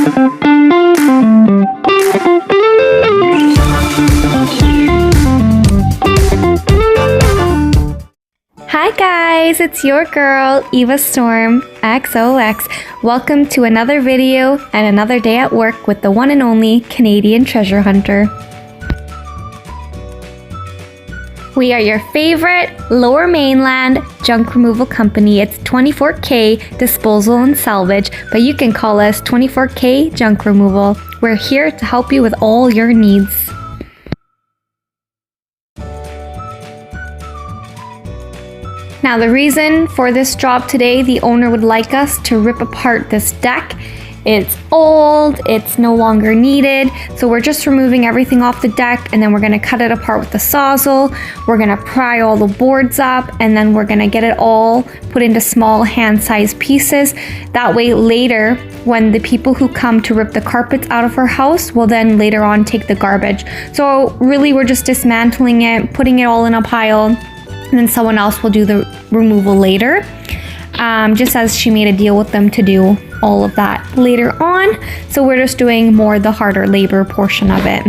Hi guys, it's your girl, Eva Storm, XOX. Welcome to another video and another day at work with the one and only Canadian treasure hunter. We are your favorite Lower Mainland junk removal company. It's 24K disposal and salvage, but you can call us 24K junk removal. We're here to help you with all your needs. Now the reason for this job today, the owner would like us to rip apart this deck. It's old, it's no longer needed, so we're just removing everything off the deck and then we're gonna cut it apart with the Sawzall. We're gonna pry all the boards up and then we're gonna get it all put into small hand-sized pieces. That way later, when the people who come to rip the carpets out of our house will then later on take the garbage. So really we're just dismantling it, putting it all in a pile, and then someone else will do the removal later. Just as she made a deal with them to do all of that later on. So we're just doing more the harder labor portion of it.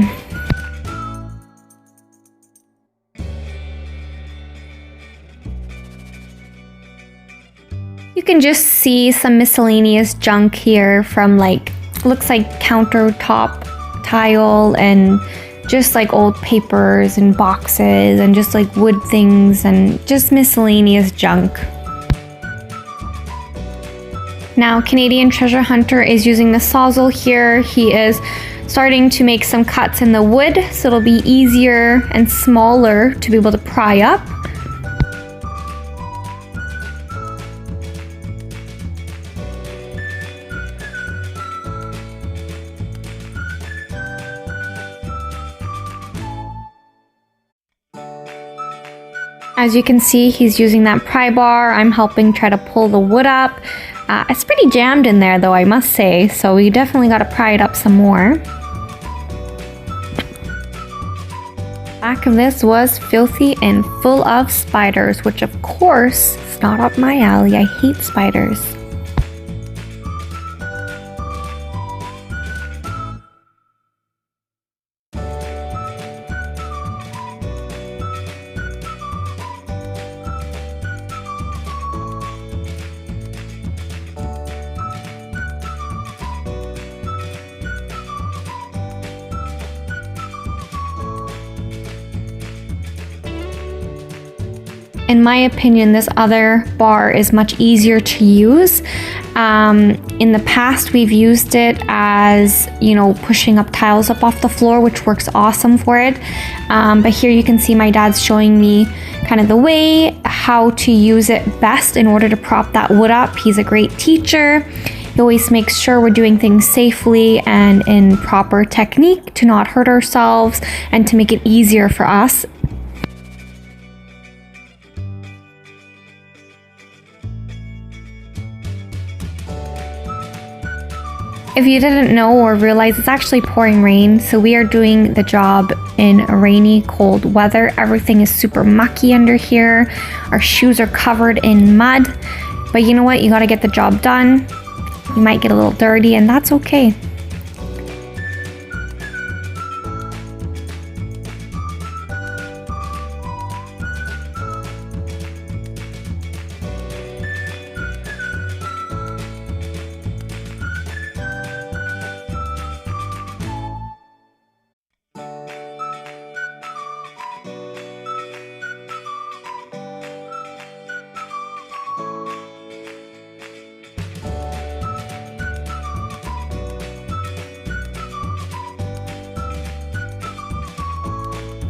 You can just see some miscellaneous junk here from looks like countertop tile and just like old papers and boxes and just like wood things and just miscellaneous junk. Now Canadian Treasure Hunter is using the Sawzall here. He is starting to make some cuts in the wood so it'll be easier and smaller to be able to pry up. As you can see, he's using that pry bar. I'm helping try to pull the wood up. It's pretty jammed in there though, I must say, so we definitely got to pry it up some more. Back of this was filthy and full of spiders, which of course is not up my alley. I hate spiders. In my opinion, this other bar is much easier to use. In the past, we've used it as, pushing up tiles up off the floor, which works awesome for it. But here you can see my dad's showing me kind of the way, how to use it best in order to prop that wood up. He's a great teacher. He always makes sure we're doing things safely and in proper technique to not hurt ourselves and to make it easier for us. If you didn't know or realize, it's actually pouring rain, so we are doing the job in rainy, cold weather. Everything is super mucky under here. Our shoes are covered in mud, but you know what? You gotta get the job done. You might get a little dirty, and that's okay.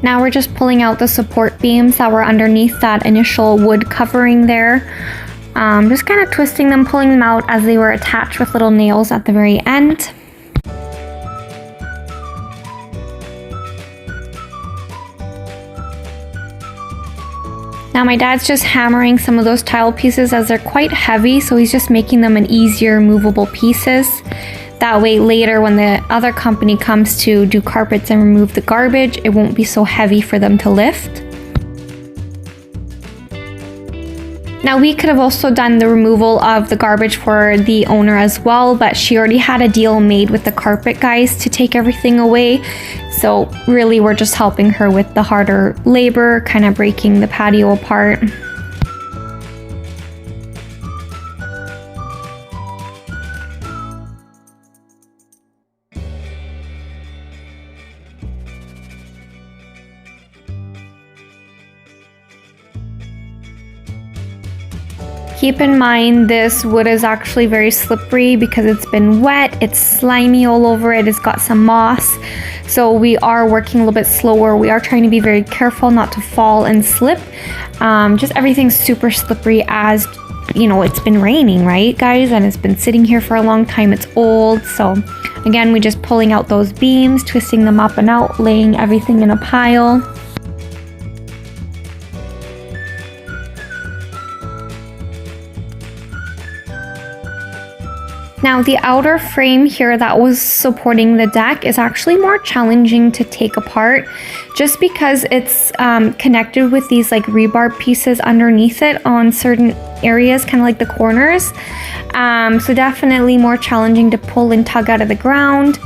Now we're just pulling out the support beams that were underneath that initial wood covering there. Just kind of twisting them, pulling them out as they were attached with little nails at the very end. Now my dad's just hammering some of those tile pieces as they're quite heavy, so he's just making them in easier movable pieces. That way later when the other company comes to do carpets and remove the garbage, it won't be so heavy for them to lift. Now we could have also done the removal of the garbage for the owner as well, but she already had a deal made with the carpet guys to take everything away. So really we're just helping her with the harder labor, kind of breaking the patio apart. Keep in mind this wood is actually very slippery because it's been wet, it's slimy all over it, it's got some moss. So we are working a little bit slower. We are trying to be very careful not to fall and slip. Just everything's super slippery as, you know, it's been raining, right guys? And it's been sitting here for a long time, it's old. So again, we're just pulling out those beams, twisting them up and out, laying everything in a pile. Now the outer frame here that was supporting the deck is actually more challenging to take apart just because it's connected with these like rebar pieces underneath it on certain areas, kind of like the corners. So definitely more challenging to pull and tug out of the ground.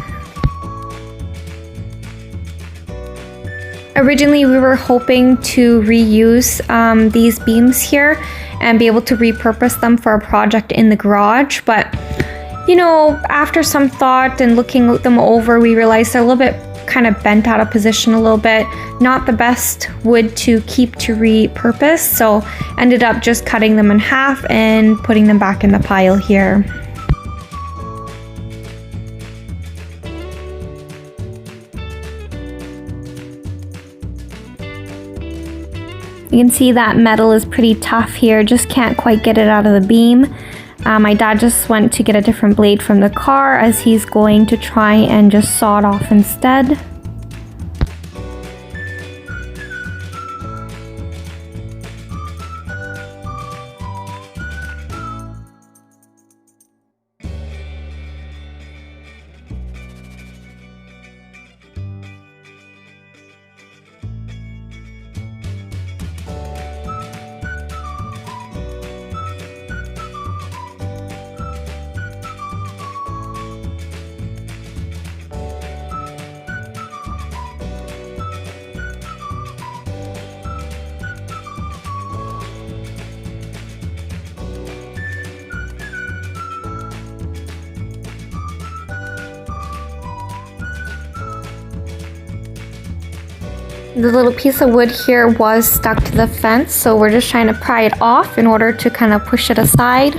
Originally we were hoping to reuse these beams here and be able to repurpose them for a project in the garage, but you know, after some thought and looking them over, we realized they're a little bit kind of bent out of position a little bit. Not the best wood to keep to repurpose, so ended up just cutting them in half and putting them back in the pile here. You can see that metal is pretty tough here, just can't quite get it out of the beam. My dad just went to get a different blade from the car as he's going to try and just saw it off instead. The little piece of wood here was stuck to the fence, so we're just trying to pry it off in order to kind of push it aside.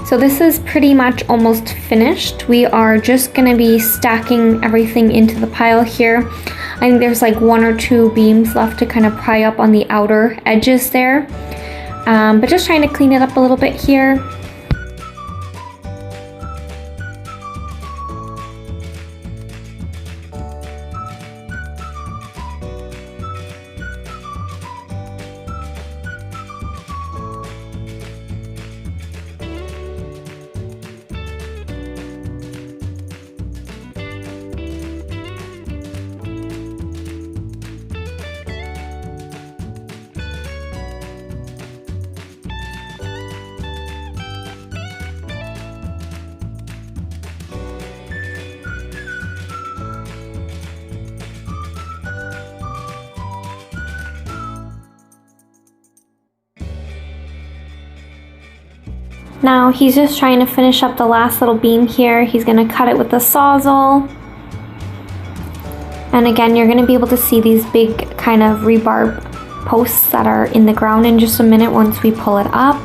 So this is pretty much almost finished. We are just gonna be stacking everything into the pile here. I think there's like 1 or 2 beams left to kind of pry up on the outer edges there. But just trying to clean it up a little bit here. Now he's just trying to finish up the last little beam here. He's gonna cut it with the Sawzall. And again, you're gonna be able to see these big kind of rebar posts that are in the ground in just a minute once we pull it up.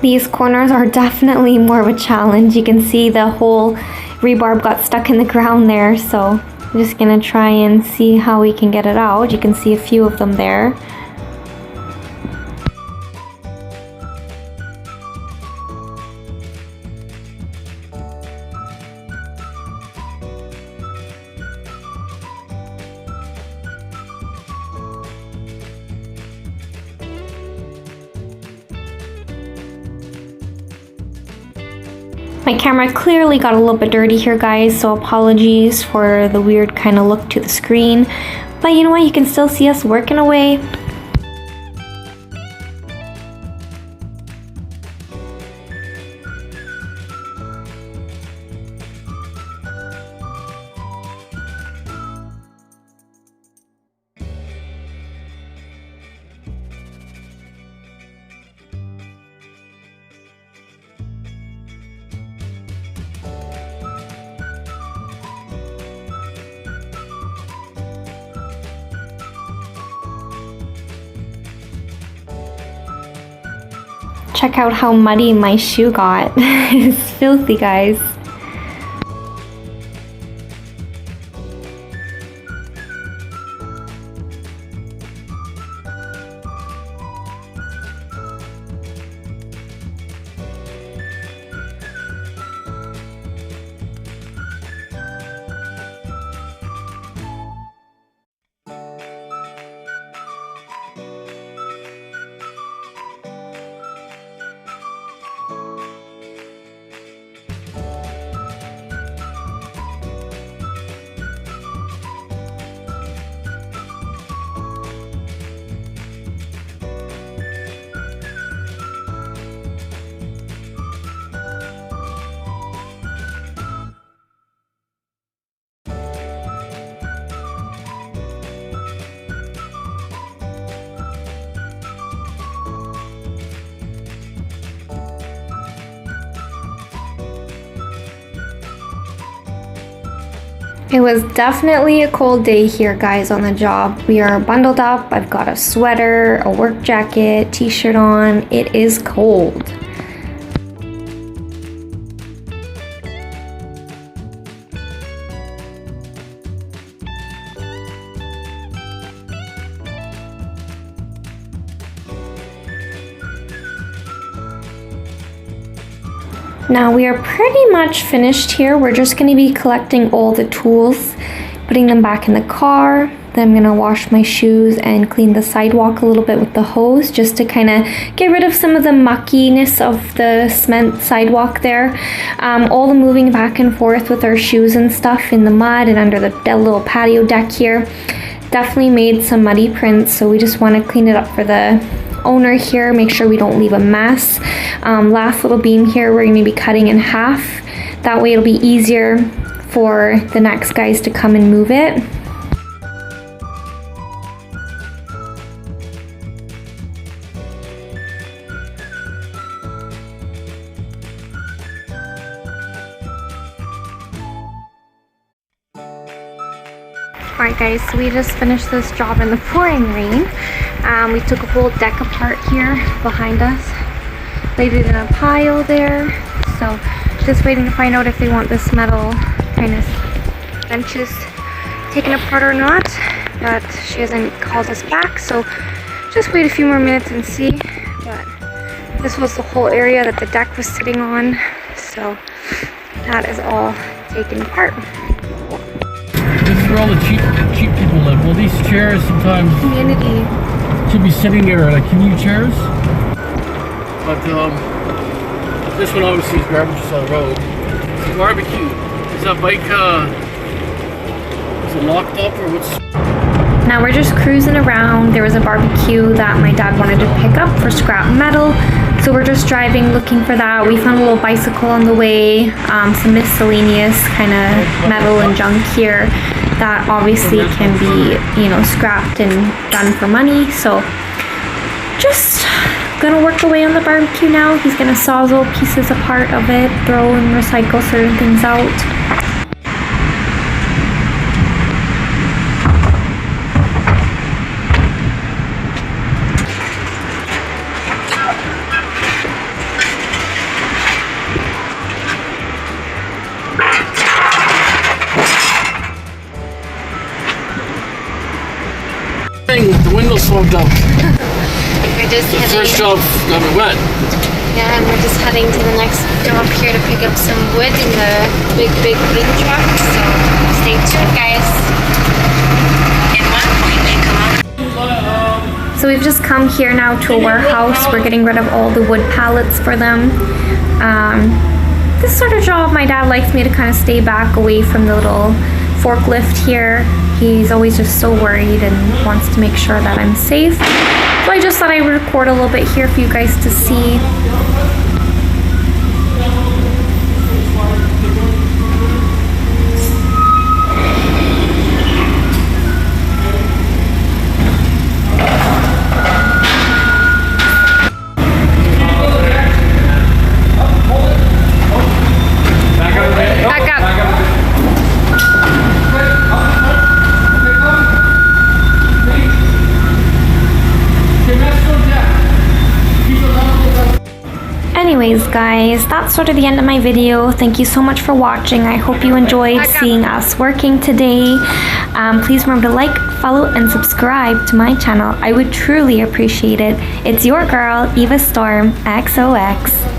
These corners are definitely more of a challenge. You can see the whole rebarb got stuck in the ground there, so I'm just gonna try and see how we can get it out. You can see a few of them there. My camera clearly got a little bit dirty here, guys, so apologies for the weird kind of look to the screen. But you know what, you can still see us working away. Check out how muddy my shoe got. It's filthy, guys. It was definitely a cold day here, guys, on the job. We are bundled up. I've got a sweater, a work jacket, t-shirt on. It is cold. Now we are pretty much finished here. We're just going to be collecting all the tools, putting them back in the car. Then I'm going to wash my shoes and clean the sidewalk a little bit with the hose just to kind of get rid of some of the muckiness of the cement sidewalk there. All the moving back and forth with our shoes and stuff in the mud and under the little patio deck here definitely made some muddy prints, so we just want to clean it up for the owner here, make sure we don't leave a mess. Last little beam here we're going to be cutting in half. That way it'll be easier for the next guys to come and move it. Alright guys, so we just finished this job in the pouring rain. We took a whole deck apart here behind us, laid it in a pile there, so just waiting to find out if they want this metal kind of benches taken apart or not, but she hasn't called us back, so just wait a few more minutes and see. But this was the whole area that the deck was sitting on, so that is all taken apart. This is where all the cheap people live. Well, these chairs sometimes Community. should be sitting there like community chairs. But this one obviously is garbage on the road. It's a barbecue. Is that bike is it locked up or what's? Now we're just cruising around. There was a barbecue that my dad wanted to pick up for scrap metal, so we're just driving looking for that. We found a little bicycle on the way, some miscellaneous kind of metal and junk here that obviously can be, you know, scrapped and done for money. So just gonna work away on the barbecue now. He's gonna Sawzall pieces apart of it, throw and recycle certain things out. job done. We're just The heading. first job got me wet. Yeah, and we're just heading to the next job here to pick up some wood in the big green truck. So stay tuned, guys. In 1.8 kilometers. So we've just come here now to a warehouse. We're getting rid of all the wood pallets for them. This sort of job, my dad likes me to kind of stay back away from the little forklift here. He's always just so worried and wants to make sure that I'm safe. So I just thought I would record a little bit here for you guys to see. Anyways guys, that's sort of the end of my video. Thank you so much for watching. I hope you enjoyed seeing us working today. Please remember to like, follow, and subscribe to my channel. I would truly appreciate it. It's your girl, Eva Storm, XOX.